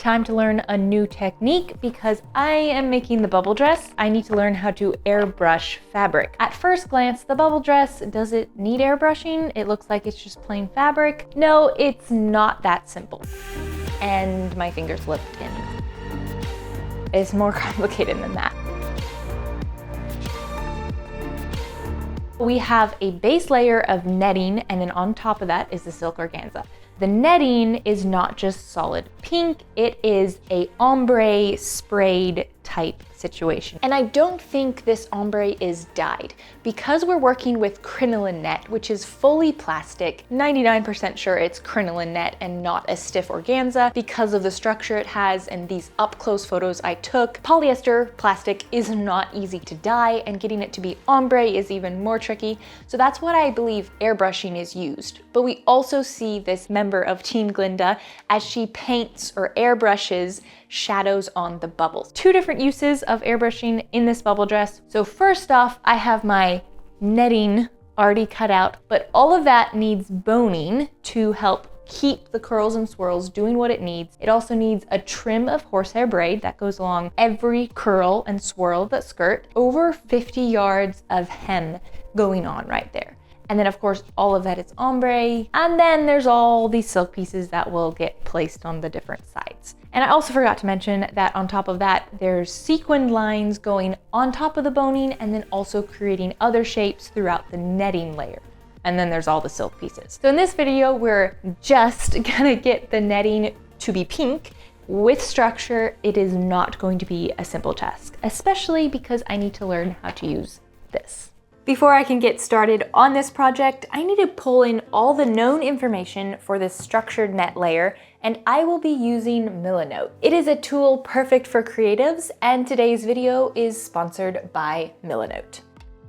time to learn a new technique because I am making the bubble dress. I need to learn how to airbrush fabric. At first glance, the bubble dress, does it need airbrushing? It looks like it's just plain fabric. No, it's not that simple. And my finger slipped in. It's more complicated than that. We have a base layer of netting, and then on top of that is the silk organza. The netting is not just solid pink, it is a ombre sprayed type situation. And I don't think this ombre is dyed. Because we're working with crinoline net, which is fully plastic, 99% sure it's crinoline net and not a stiff organza because of the structure it has and these up close photos I took. Polyester plastic is not easy to dye, and getting it to be ombre is even more tricky. So that's what I believe airbrushing is used. But we also see this member of Team Glinda as she paints or airbrushes shadows on the bubbles. Two different uses of airbrushing in this bubble dress. So first off, I have my netting already cut out, but all of that needs boning to help keep the curls and swirls doing what it needs. It also needs a trim of horsehair braid that goes along every curl and swirl of the skirt. Over 50 yards of hem going on right there. And then of course, all of that is ombre. And then there's all these silk pieces that will get placed on the different sides. And I also forgot to mention that on top of that, there's sequined lines going on top of the boning and then also creating other shapes throughout the netting layer. And then there's all the silk pieces. So in this video, we're just gonna get the netting to be pink. With structure, it is not going to be a simple task, especially because I need to learn how to use this. Before I can get started on this project, I need to pull in all the known information for this structured net layer, and I will be using Milanote. It is a tool perfect for creatives, and today's video is sponsored by Milanote.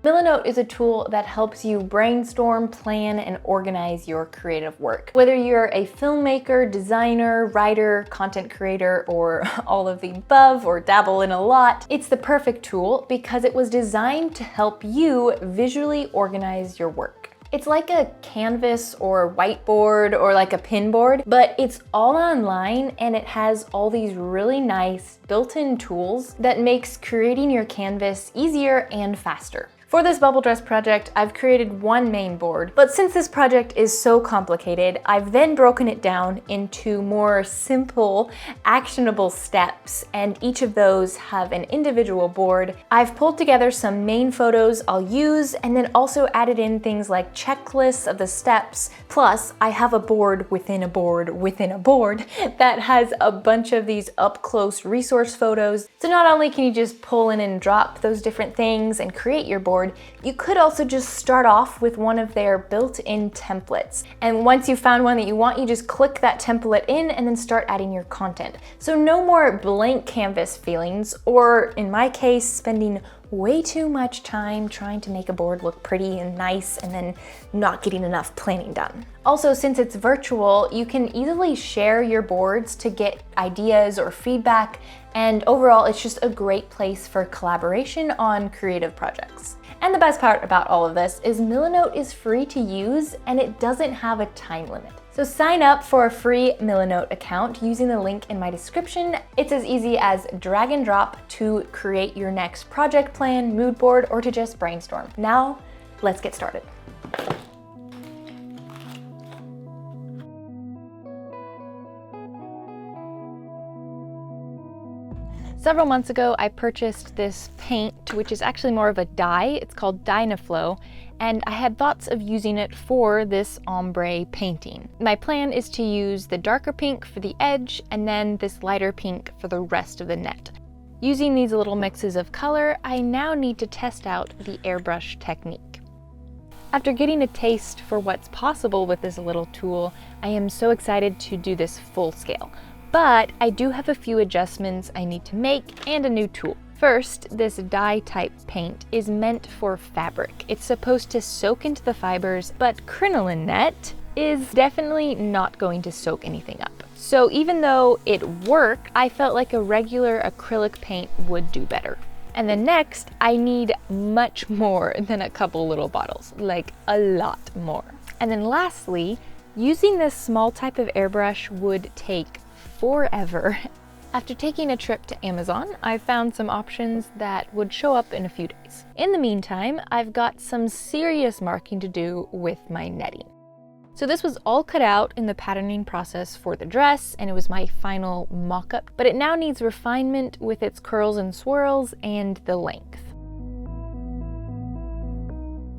Milanote is a tool that helps you brainstorm, plan, and organize your creative work. Whether you're a filmmaker, designer, writer, content creator, or all of the above, or dabble in a lot, it's the perfect tool because it was designed to help you visually organize your work. It's like a canvas or whiteboard or like a pinboard, but it's all online and it has all these really nice built-in tools that makes creating your canvas easier and faster. For this bubble dress project, I've created one main board, but since this project is so complicated, I've then broken it down into more simple, actionable steps, and each of those have an individual board. I've pulled together some main photos I'll use, and then also added in things like checklists of the steps, plus I have a board within a board within a board that has a bunch of these up-close resource photos. So not only can you just pull in and drop those different things and create your board, you could also just start off with one of their built-in templates. And once you found one that you want, you just click that template in and then start adding your content. So no more blank canvas feelings, or in my case, spending way too much time trying to make a board look pretty and nice and then not getting enough planning done. Also, since it's virtual, you can easily share your boards to get ideas or feedback, and overall, it's just a great place for collaboration on creative projects. And the best part about all of this is Milanote is free to use and it doesn't have a time limit. So sign up for a free Milanote account using the link in my description. It's as easy as drag and drop to create your next project plan, mood board, or to just brainstorm. Now, let's get started. Several months ago, I purchased this paint, which is actually more of a dye. It's called Dynaflow, and I had thoughts of using it for this ombre painting. My plan is to use the darker pink for the edge and then this lighter pink for the rest of the net. Using these little mixes of color, I now need to test out the airbrush technique. After getting a taste for what's possible with this little tool, I am so excited to do this full scale. But I do have a few adjustments I need to make and a new tool. First, this dye type paint is meant for fabric. It's supposed to soak into the fibers, but crinoline net is definitely not going to soak anything up. So even though it worked, I felt like a regular acrylic paint would do better. And then next, I need much more than a couple little bottles, like a lot more. And then lastly, using this small type of airbrush would take forever, After taking a trip to Amazon, I found some options that would show up in a few days. In the meantime, I've got some serious marking to do with my netting. So this was all cut out in the patterning process for the dress, and it was my final mock-up, but it now needs refinement with its curls and swirls and the length.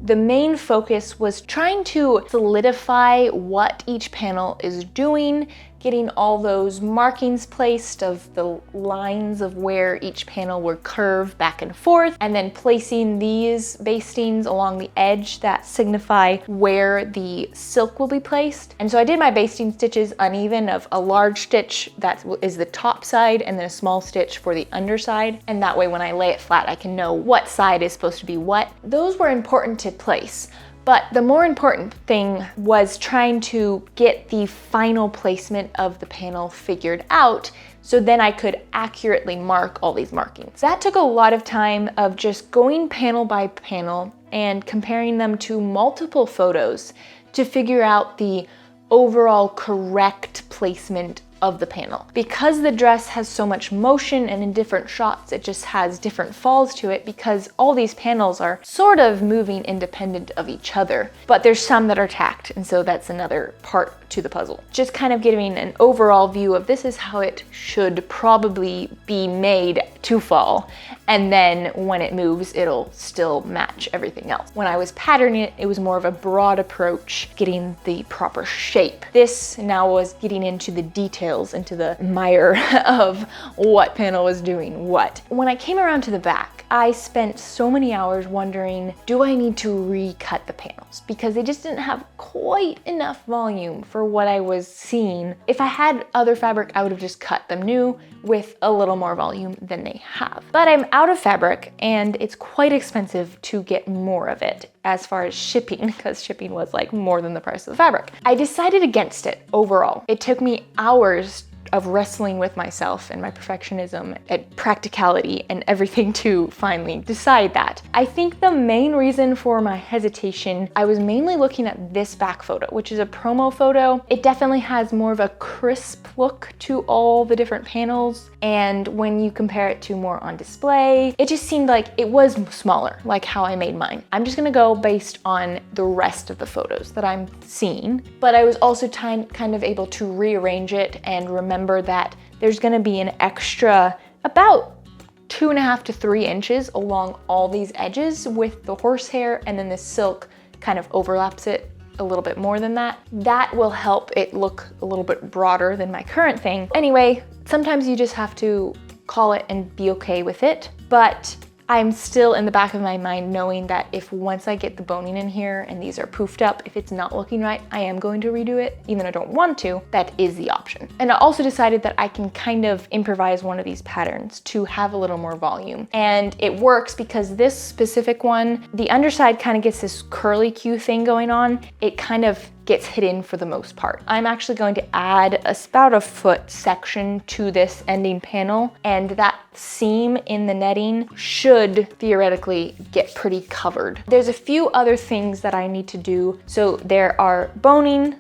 The main focus was trying to solidify what each panel is doing, getting all those markings placed of the lines of where each panel will curve back and forth, and then placing these bastings along the edge that signify where the silk will be placed. And so I did my basting stitches uneven, of a large stitch that is the top side and then a small stitch for the underside. And that way when I lay it flat, I can know what side is supposed to be what. Those were important to place. But the more important thing was trying to get the final placement of the panel figured out, so then I could accurately mark all these markings. That took a lot of time of just going panel by panel and comparing them to multiple photos to figure out the overall correct placement of the panel. Because the dress has so much motion and in different shots it just has different falls to it, because all these panels are sort of moving independent of each other, but there's some that are tacked, and so that's another part to the puzzle. Just kind of giving an overall view of this is how it should probably be made to fall, and then when it moves it'll still match everything else. When I was patterning it, it was more of a broad approach, getting the proper shape. This now was getting into the details, into the mire of what panel was doing what. When I came around to the back, I spent so many hours wondering, do I need to recut the panels? Because they just didn't have quite enough volume for what I was seeing. If I had other fabric, I would have just cut them new with a little more volume than they have. But I'm out of fabric and it's quite expensive to get more of it as far as shipping, because shipping was like more than the price of the fabric. I decided against it overall. It took me hours of wrestling with myself and my perfectionism and practicality and everything to finally decide that. I think the main reason for my hesitation, I was mainly looking at this back photo, which is a promo photo. It definitely has more of a crisp look to all the different panels, and when you compare it to more on display, it just seemed like it was smaller, like how I made mine. I'm just gonna go based on the rest of the photos that I'm seeing, but I was also kind of able to rearrange it and remember that there's gonna be an extra about 2.5 to 3 inches along all these edges with the horsehair, and then the silk kind of overlaps it a little bit more than that. That will help it look a little bit broader than my current thing. Anyway, sometimes you just have to call it and be okay with it, but I'm still in the back of my mind knowing that if once I get the boning in here and these are poofed up, if it's not looking right, I am going to redo it. Even though I don't want to, that is the option. And I also decided that I can kind of improvise one of these patterns to have a little more volume. And it works because this specific one, the underside kind of gets this curly Q thing going on. It kind of gets hidden for the most part. I'm actually going to add about a foot section to this ending panel, and that seam in the netting should theoretically get pretty covered. There's a few other things that I need to do. So there are boning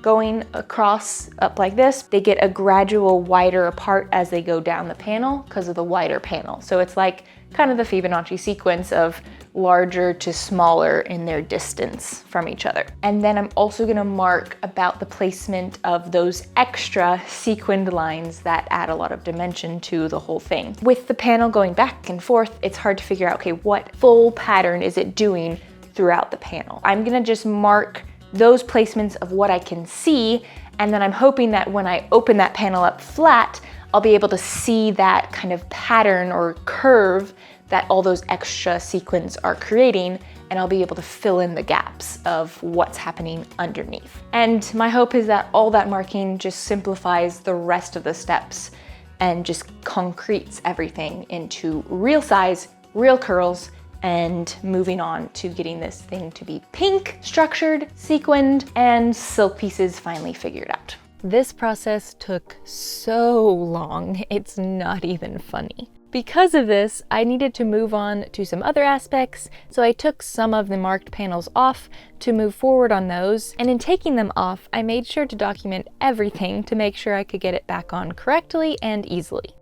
going across up like this. They get a gradual wider apart as they go down the panel because of the wider panel. So it's like kind of the Fibonacci sequence of larger to smaller in their distance from each other. And then I'm also gonna mark about the placement of those extra sequined lines that add a lot of dimension to the whole thing. With the panel going back and forth, it's hard to figure out, okay, what full pattern is it doing throughout the panel? I'm gonna just mark those placements of what I can see, and then I'm hoping that when I open that panel up flat, I'll be able to see that kind of pattern or curve that all those extra sequins are creating, and I'll be able to fill in the gaps of what's happening underneath. And my hope is that all that marking just simplifies the rest of the steps and just concretes everything into real size, real curls, and moving on to getting this thing to be pink, structured, sequined, and silk pieces finally figured out. This process took so long, it's not even funny. Because of this, I needed to move on to some other aspects, so I took some of the marked panels off to move forward on those, and in taking them off, I made sure to document everything to make sure I could get it back on correctly and easily.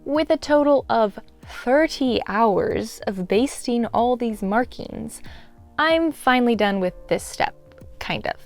With a total of 30 hours of basting all these markings, I'm finally done with this step, kind of.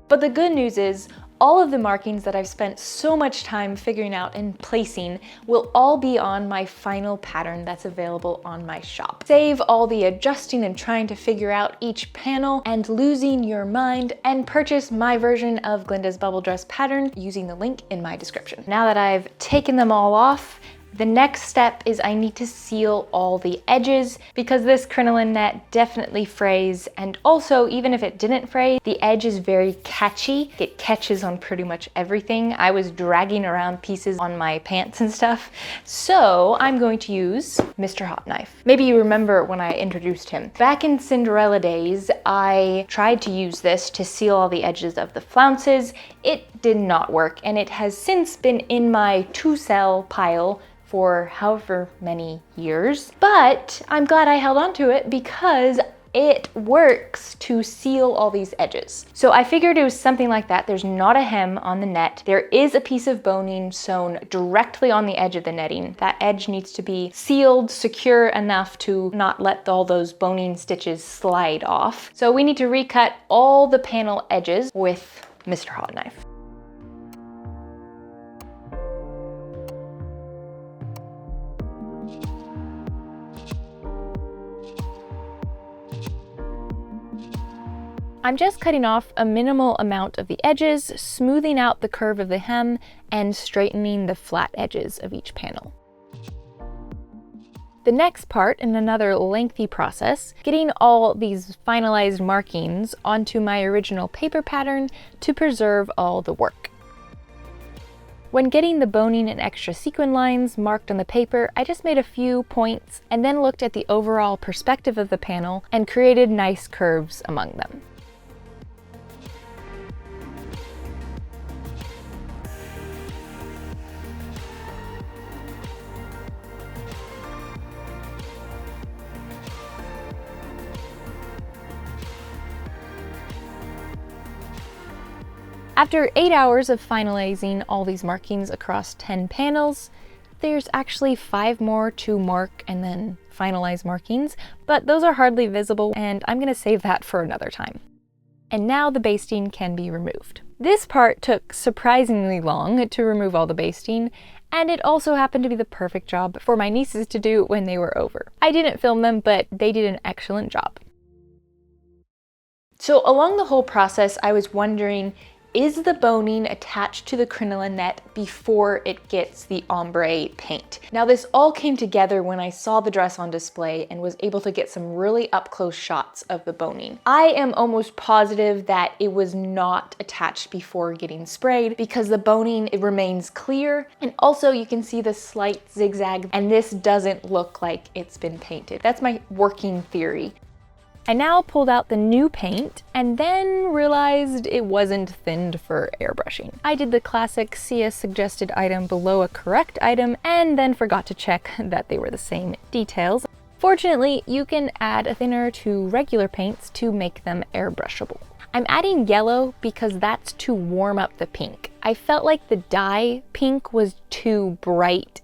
But the good news is, all of the markings that I've spent so much time figuring out and placing will all be on my final pattern that's available on my shop. Save all the adjusting and trying to figure out each panel and losing your mind, and purchase my version of Glinda's bubble dress pattern using the link in my description. Now that I've taken them all off, the next step is I need to seal all the edges, because this crinoline net definitely frays, and also even if it didn't fray, the edge is very catchy. It catches on pretty much everything. I was dragging around pieces on my pants and stuff. So I'm going to use Mr. Hot Knife. Maybe you remember when I introduced him. Back in Cinderella days, I tried to use this to seal all the edges of the flounces. It did not work, and it has since been in my to-sell pile for however many years, but I'm glad I held on to it because it works to seal all these edges. So I figured it was something like that. There's not a hem on the net. There is a piece of boning sewn directly on the edge of the netting. That edge needs to be sealed secure enough to not let all those boning stitches slide off. So we need to recut all the panel edges with Mr. Hot Knife. I'm just cutting off a minimal amount of the edges, smoothing out the curve of the hem, and straightening the flat edges of each panel. The next part, in another lengthy process, getting all these finalized markings onto my original paper pattern to preserve all the work. When getting the boning and extra sequin lines marked on the paper, I just made a few points and then looked at the overall perspective of the panel and created nice curves among them. After 8 hours of finalizing all these markings across 10 panels, there's actually 5 more to mark and then finalize markings, but those are hardly visible and I'm gonna save that for another time. And now the basting can be removed. This part took surprisingly long to remove all the basting, and it also happened to be the perfect job for my nieces to do when they were over. I didn't film them, but they did an excellent job. So along the whole process, I was wondering, is the boning attached to the crinoline net before it gets the ombre paint? Now this all came together when I saw the dress on display and was able to get some really up close shots of the boning. I am almost positive that it was not attached before getting sprayed, because the boning, it remains clear, and also you can see the slight zigzag, and this doesn't look like it's been painted. That's my working theory. I now pulled out the new paint and then realized it wasn't thinned for airbrushing. I did the classic see a suggested item below a correct item and then forgot to check that they were the same details. Fortunately, you can add a thinner to regular paints to make them airbrushable. I'm adding yellow because that's to warm up the pink. I felt like the dye pink was too bright.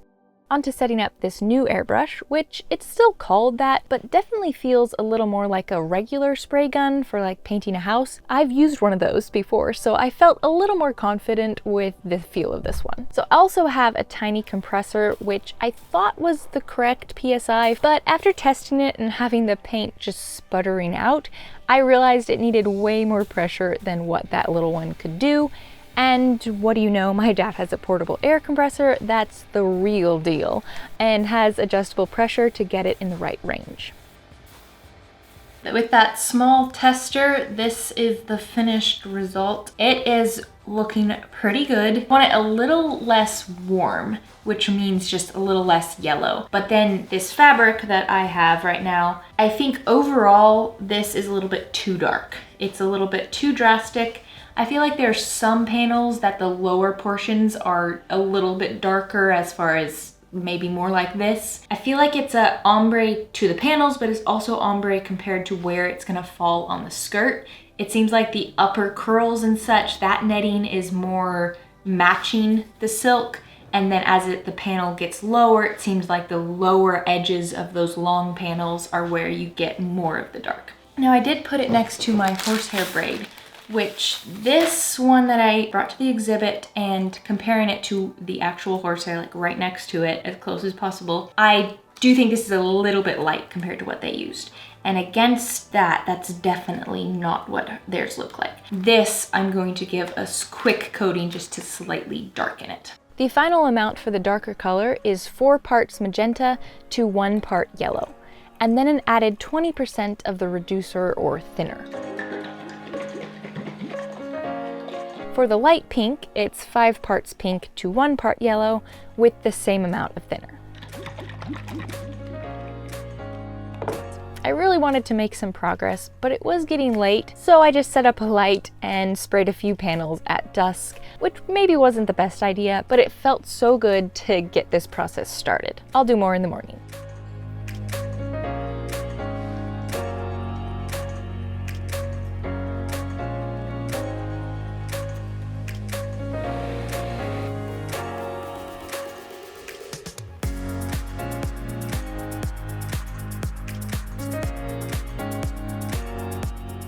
Onto setting up this new airbrush, which it's still called that, but definitely feels a little more like a regular spray gun for like painting a house. I've used one of those before, so I felt a little more confident with the feel of this one. So I also have a tiny compressor, which I thought was the correct PSI, but after testing it and having the paint just sputtering out, I realized it needed way more pressure than what that little one could do. And what do you know, my dad has a portable air compressor that's the real deal and has adjustable pressure to get it in the right range. With that small tester, this is the finished result. It is looking pretty good. I want it a little less warm, which means just a little less yellow. But then this fabric that I have right now, I think overall this is a little bit too dark. It's a little bit too drastic. I feel like there's some panels that the lower portions are a little bit darker as far as maybe more like this. I feel like it's a ombre to the panels, but it's also ombre compared to where it's gonna fall on the skirt. It seems like the upper curls and such, that netting is more matching the silk. And then as the panel gets lower, it seems like the lower edges of those long panels are where you get more of the dark. Now I did put it next to my horsehair braid, which this one that I brought to the exhibit, and comparing it to the actual horsehair, like right next to it as close as possible, I do think this is a little bit light compared to what they used. And against that, that's definitely not what theirs look like. This, I'm going to give a quick coating just to slightly darken it. The final amount for the darker color is 4 parts magenta to 1 part yellow, and then an added 20% of the reducer or thinner. For the light pink, it's 5 parts pink to 1 part yellow with the same amount of thinner. I really wanted to make some progress, but it was getting late, so I just set up a light and sprayed a few panels at dusk, which maybe wasn't the best idea, but it felt so good to get this process started. I'll do more in the morning.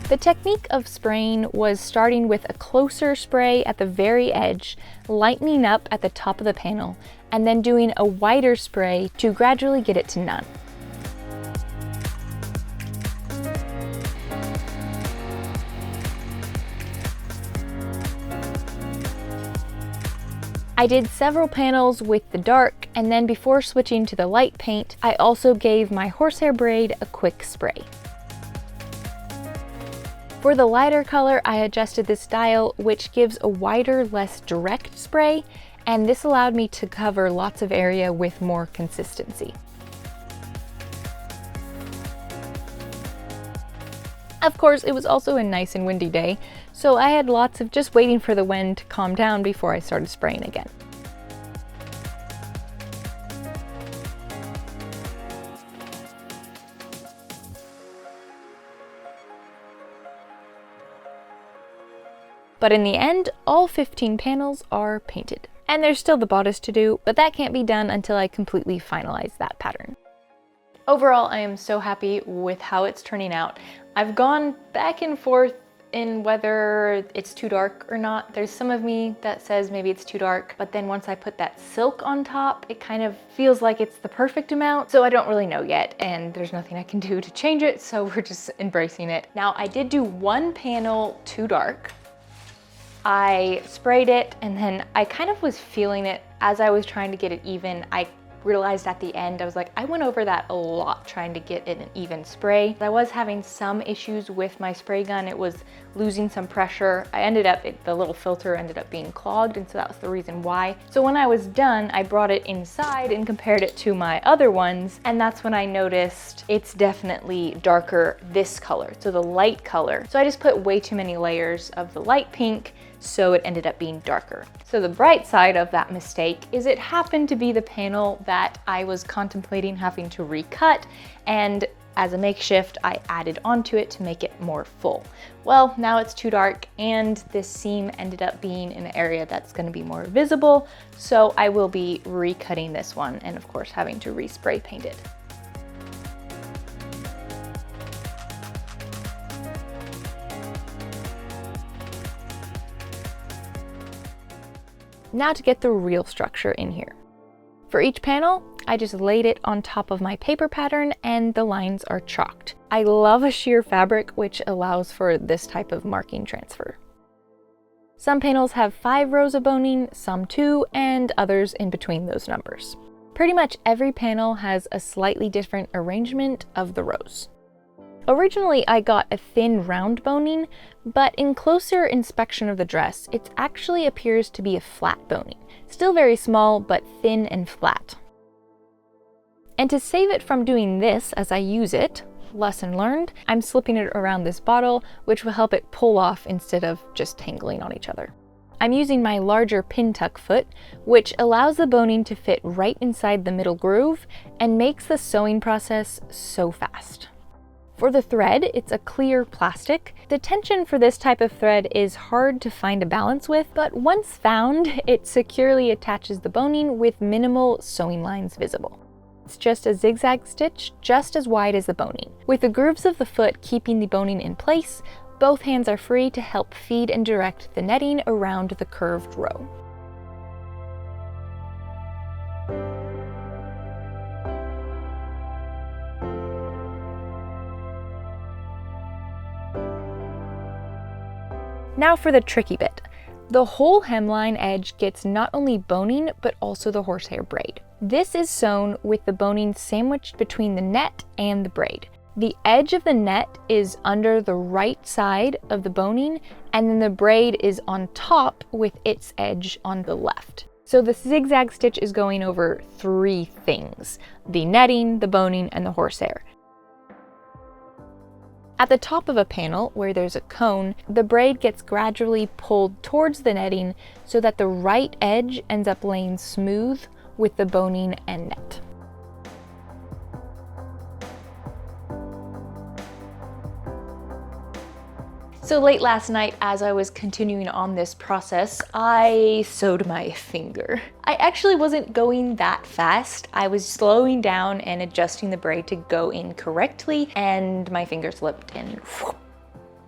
The technique of spraying was starting with a closer spray at the very edge, lightening up at the top of the panel, and then doing a wider spray to gradually get it to none. I did several panels with the dark, and then before switching to the light paint, I also gave my horsehair braid a quick spray. For the lighter color, I adjusted this dial, which gives a wider, less direct spray, and this allowed me to cover lots of area with more consistency. Of course, it was also a nice and windy day, so I had lots of just waiting for the wind to calm down before I started spraying again. But in the end, all 15 panels are painted. And there's still the bodice to do, but that can't be done until I completely finalize that pattern. Overall, I am so happy with how it's turning out. I've gone back and forth in whether it's too dark or not. There's some of me that says maybe it's too dark, but then once I put that silk on top, it kind of feels like it's the perfect amount. So I don't really know yet, and there's nothing I can do to change it, so we're just embracing it. Now, I did do one panel too dark. I sprayed it, and then I kind of was feeling it as I was trying to get it even. I realized at the end, I was like, I went over that a lot trying to get it an even spray. I was having some issues with my spray gun. It was losing some pressure. The little filter ended up being clogged, and so that was the reason why. So when I was done, I brought it inside and compared it to my other ones, and that's when I noticed it's definitely darker this color, so the light color. So I just put way too many layers of the light pink, so it ended up being darker. So the bright side of that mistake is it happened to be the panel that I was contemplating having to recut, and as a makeshift, I added onto it to make it more full. Well, now it's too dark, and this seam ended up being in an area that's gonna be more visible, so I will be recutting this one, and of course having to respray paint it. Now to get the real structure in here. For each panel, I just laid it on top of my paper pattern, and the lines are chalked. I love a sheer fabric, which allows for this type of marking transfer. Some panels have 5 rows of boning, some 2, and others in between those numbers. Pretty much every panel has a slightly different arrangement of the rows. Originally, I got a thin round boning, but in closer inspection of the dress, it actually appears to be a flat boning. Still very small, but thin and flat. And to save it from doing this as I use it, lesson learned. I'm slipping it around this bottle, which will help it pull off instead of just tangling on each other. I'm using my larger pin tuck foot, which allows the boning to fit right inside the middle groove and makes the sewing process so fast. For the thread, it's a clear plastic. The tension for this type of thread is hard to find a balance with, but once found, it securely attaches the boning with minimal sewing lines visible. It's just a zigzag stitch, just as wide as the boning. With the grooves of the foot keeping the boning in place, both hands are free to help feed and direct the netting around the curved row. Now for the tricky bit. The whole hemline edge gets not only boning, but also the horsehair braid. This is sewn with the boning sandwiched between the net and the braid. The edge of the net is under the right side of the boning, and then the braid is on top with its edge on the left. So the zigzag stitch is going over 3 things: the netting, the boning, and the horsehair. At the top of a panel, where there's a cone, the braid gets gradually pulled towards the netting so that the right edge ends up laying smooth with the boning and net. So late last night, as I was continuing on this process, I sewed my finger. I actually wasn't going that fast. I was slowing down and adjusting the braid to go in correctly, and my finger slipped and whoop,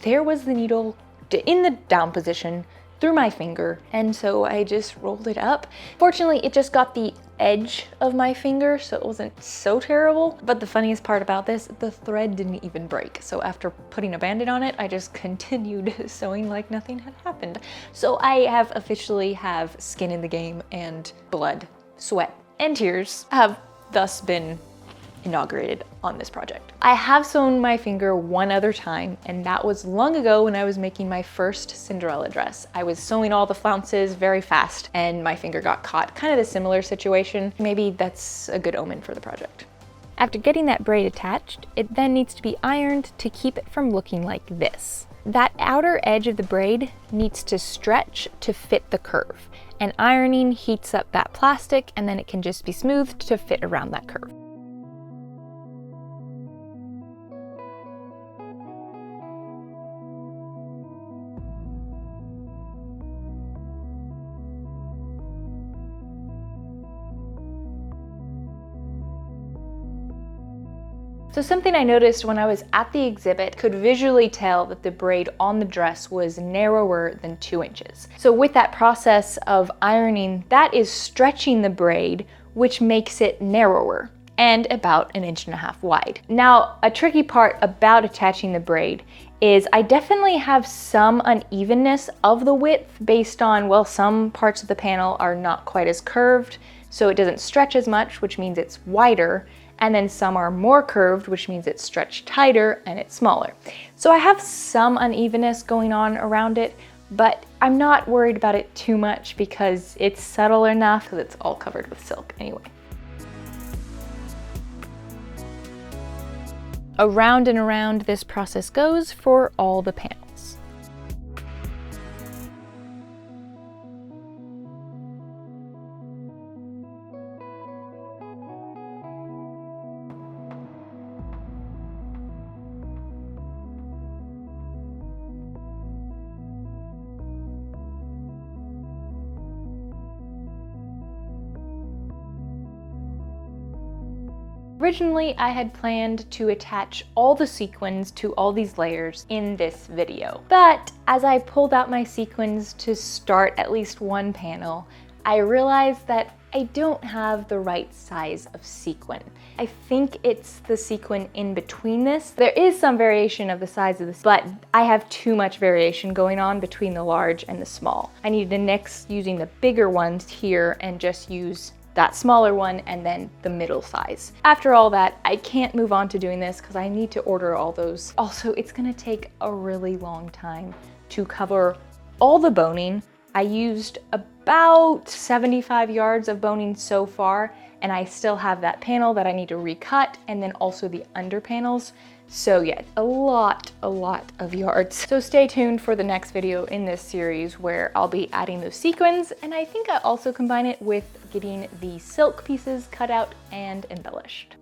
there was the needle in the down position through my finger, and so I just rolled it up. Fortunately, it just got the edge of my finger, so it wasn't so terrible. But the funniest part about this, the thread didn't even break. So after putting a band-aid on it, I just continued sewing like nothing had happened. So I have officially have skin in the game, and blood, sweat, and tears have thus been inaugurated on this project. I have sewn my finger one other time, and that was long ago when I was making my first Cinderella dress. I was sewing all the flounces very fast and my finger got caught. Kind of a similar situation. Maybe that's a good omen for the project. After getting that braid attached, it then needs to be ironed to keep it from looking like this. That outer edge of the braid needs to stretch to fit the curve, and ironing heats up that plastic, and then it can just be smoothed to fit around that curve. So something I noticed when I was at the exhibit, could visually tell that the braid on the dress was narrower than 2 inches. So with that process of ironing, that is stretching the braid, which makes it narrower and about 1.5 inches wide. Now, a tricky part about attaching the braid is I definitely have some unevenness of the width based on, well, some parts of the panel are not quite as curved, so it doesn't stretch as much, which means it's wider. And then some are more curved, which means it's stretched tighter and it's smaller. So I have some unevenness going on around it, but I'm not worried about it too much because it's subtle enough because it's all covered with silk anyway. Around and around this process goes for all the panels. Originally, I had planned to attach all the sequins to all these layers in this video. But as I pulled out my sequins to start at least one panel, I realized that I don't have the right size of sequin. I think it's the sequin in between this. There is some variation of the size of this, but I have too much variation going on between the large and the small. I need to nix using the bigger ones here and just use that smaller one and then the middle size. After all that, I can't move on to doing this because I need to order all those. Also, it's gonna take a really long time to cover all the boning. I used about 75 yards of boning so far, and I still have that panel that I need to recut, and then also the under panels. So yeah, a lot of yards. So stay tuned for the next video in this series where I'll be adding those sequins, and I think I also combine it with getting the silk pieces cut out and embellished.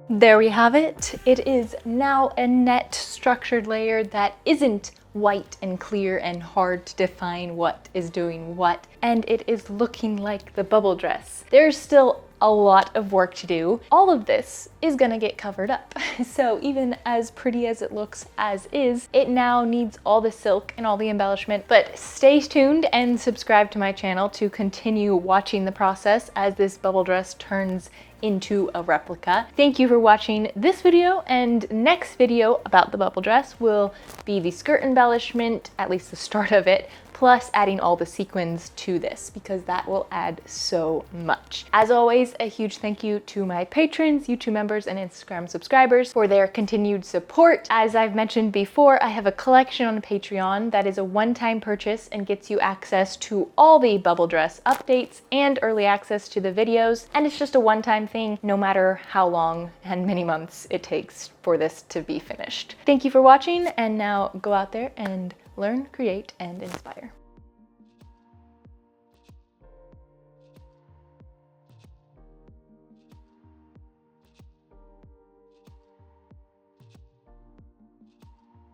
There we have it. It is now a net structured layer that isn't white and clear and hard to define what is doing what, and it is looking like the bubble dress. There's still a lot of work to do. All of this is gonna get covered up. So even as pretty as it looks as is, it now needs all the silk and all the embellishment. But stay tuned and subscribe to my channel to continue watching the process as this bubble dress turns into a replica. Thank you for watching this video, and next video about the bubble dress will be the skirt embellishment, at least the start of it, plus adding all the sequins to this, because that will add so much. As always, a huge thank you to my patrons, YouTube members, and Instagram subscribers for their continued support. As I've mentioned before, I have a collection on Patreon that is a one-time purchase and gets you access to all the bubble dress updates and early access to the videos, and it's just a one-time thing, no matter how long and many months it takes for this to be finished. Thank you for watching, and now go out there and learn, create, and inspire.